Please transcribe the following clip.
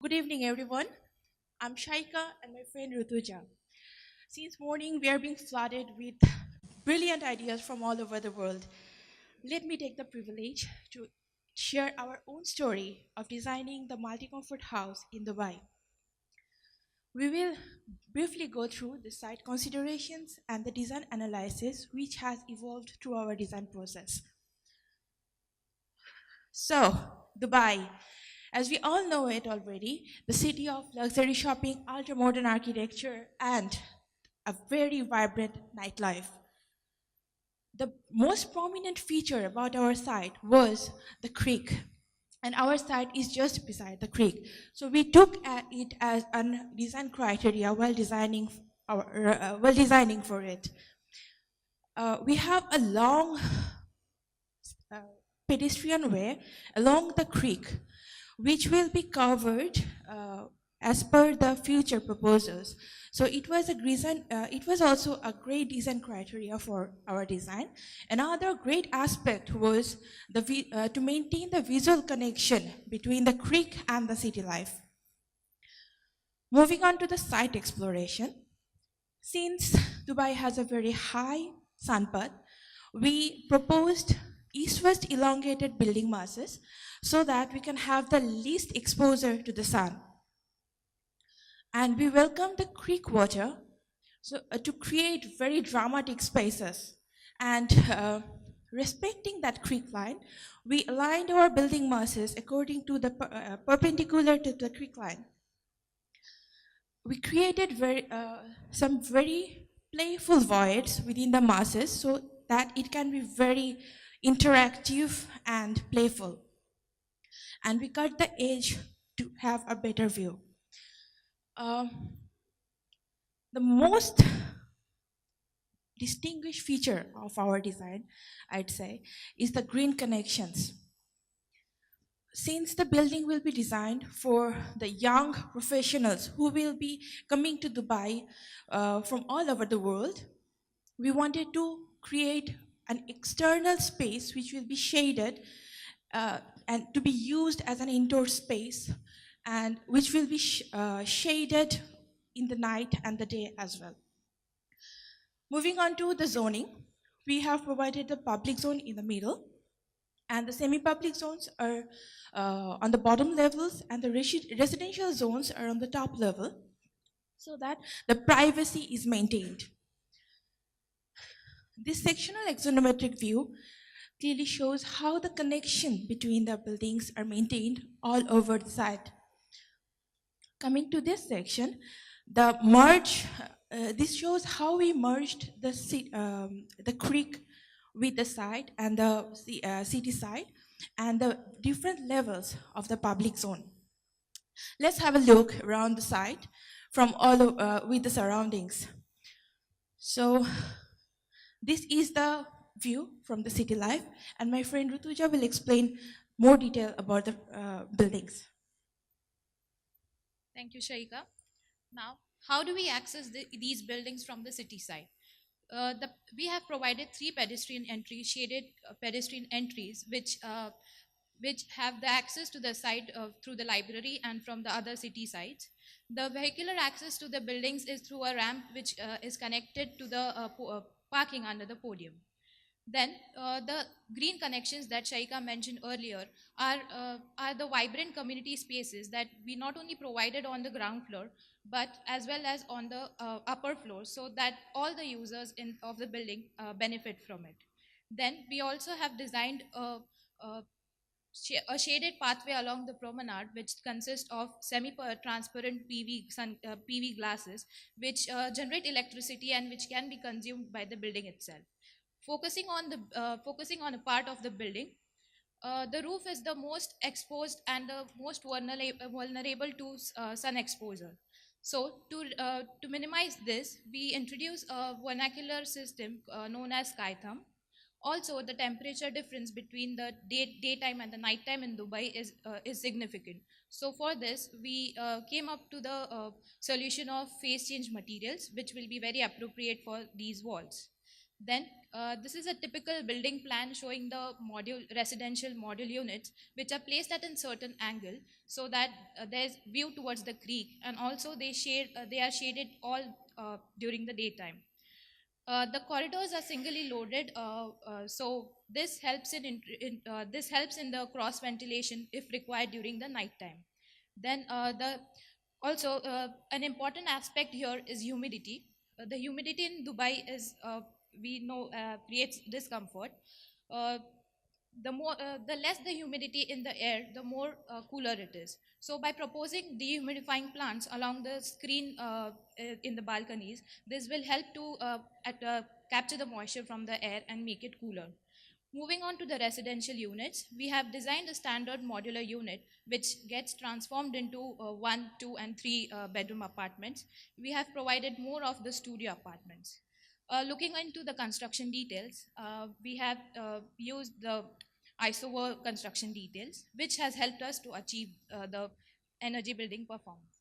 Good evening, everyone. I'm Shaika and my friend Rutuja. Since morning, we are being flooded with brilliant ideas from all over the world. Let me take the privilege to share our own story of designing the multi-comfort house in Dubai. We will briefly go through the site considerations and the design analysis which has evolved through our design process. So, Dubai, as we all know it already, the city of luxury shopping, ultra modern architecture, and a very vibrant nightlife. The most prominent feature about our site was the creek, and our site is just beside the creek. So we took at it as a design criteria while designing for it. We have a long uh, pedestrian way along the creek, which will be covered as per the future proposals. So it was also a great design criteria for our design. Another great aspect was to maintain the visual connection between the creek and the city life. Moving on to the site exploration, since Dubai has a very high sunpath, we proposed east-west elongated building masses so that we can have the least exposure to the sun. And we welcome the creek water to create very dramatic spaces. And respecting that creek line, we aligned our building masses according to the perpendicular to the creek line. We created some very playful voids within the masses so that it can be very interactive and playful. And we cut the edge to have a better view. Um, the most distinguished feature of our design, I'd say, is the green connections. Since the building will be designed for the young professionals who will be coming to Dubai from all over the world, we wanted to create an external space which will be shaded and to be used as an indoor space and which will be shaded in the night and the day as well. Moving on to the zoning, we have provided the public zone in the middle and the semi-public zones are on the bottom levels and the residential zones are on the top level so that the privacy is maintained. This sectional axonometric view clearly shows how the connection between the buildings are maintained all over the site. Coming to this section, the merge, this shows how we merged the creek with the site and the city side and the different levels of the public zone. Let's have a look around the site from with the surroundings. So this is the view from the city life, and my friend Rutuja will explain more detail about the buildings. Thank you, Shaika. Now, how do we access these buildings from the city side? We have provided three pedestrian entries, shaded pedestrian entries, which have the access to the site through the library and from the other city sites. The vehicular access to the buildings is through a ramp which is connected to the parking under the podium. Then the green connections that Shaika mentioned earlier are the vibrant community spaces that we not only provided on the ground floor, but as well as on the upper floor, so that all the users of the building benefit from it. Then we also have designed a shaded pathway along the promenade, which consists of semi-transparent PV glasses, which generate electricity and which can be consumed by the building itself. Focusing on a part of the building, the roof is the most exposed and the most vulnerable to sun exposure. So to minimize this, we introduce a vernacular system known as sky thumb. Also, the temperature difference between the daytime and the nighttime in Dubai is significant. So for this, we came up to the solution of phase change materials, which will be very appropriate for these walls. Then this is a typical building plan showing the residential module units, which are placed at a certain angle so that there's view towards the creek, and also they are shaded all during the daytime. The corridors are singly loaded, so this helps in the cross ventilation if required during the night time. Then the also an important aspect here is humidity. The humidity in Dubai is we know creates discomfort. Uh, the less the humidity in the air, the more cooler it is. So by proposing dehumidifying plants along the screen in the balconies, this will help to capture the moisture from the air and make it cooler. Moving on to the residential units, we have designed a standard modular unit which gets transformed into 1, 2, and 3 bedroom apartments. We have provided more of the studio apartments. Looking into the construction details, we have used the ISOVER construction details, which has helped us to achieve the energy building performance.